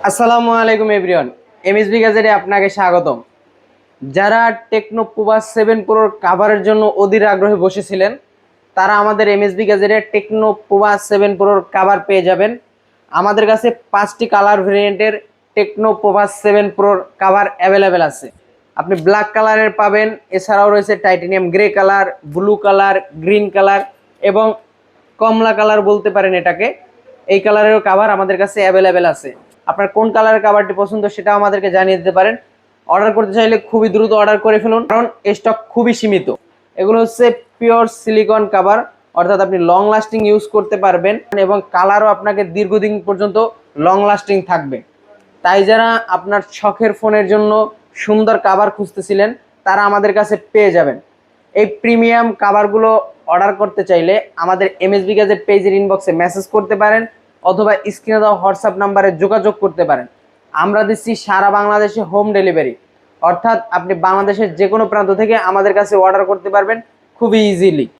আসসালামু আলাইকুম everyone. MSB গ্যাজেটে আপনাকে স্বাগতম। যারা টেকনো পোভা 7 প্রোর কাভারের জন্য অধীর আগ্রহে বসেছিলেন, তারা আমাদের এমএসবি গ্যাজেটে টেকনো পোভা 7 প্রোর কাভার পেয়ে যাবেন। আমাদের কাছে 5টি কালার ভেরিয়েন্টের টেকনো পোভা 7 প্রোর কাভার অ্যাভেলেবেল আছে। আপনি ব্ল্যাক কালারের পাবেন, এছাড়াও রয়েছে titanium grey colour, blue colour, green colour এবং কমলা কালার বলতে পারেন এটাকে। এই কালারেরও কাভার আমাদের কাছে অ্যাভেলেবেল আছে। আপনার কোন কালারের কাভারটি পছন্দ সেটাও আমাদেরকে জানিয়ে দিতে পারেন। অর্ডার করতে চাইলে খুবই দ্রুত অর্ডার করে ফেলুন, কারণ স্টক খুবই সীমিত। এগুলো হচ্ছে পিওর সিলিকন কাভার, অর্থাৎ আপনি লং লাস্টিং ইউজ করতে পারবেন এবং কালারও আপনাকে দীর্ঘদিন পর্যন্ত লং লাস্টিং থাকবে। তাই যারা আপনার শখের ফোনের জন্য সুন্দর কাভার খুঁজতেছিলেন, তারা আমাদের কাছে পেয়ে যাবেন। এই প্রিমিয়াম কাভারগুলো অর্ডার করতে চাইলে আমাদের এমএসবি গ্যাজেট পেজের ইনবক্সে মেসেজ করতে পারেন, অথবা স্ক্রিনে দেওয়া হোয়াটসঅ্যাপ নাম্বারে যোগাযোগ করতে পারেন। আমরা দিচ্ছি সারা বাংলাদেশে হোম ডেলিভারি, অর্থাৎ আপনি বাংলাদেশের যে কোনো প্রান্ত থেকে আমাদের কাছে অর্ডার করতে পারবেন খুবই ইজিলি।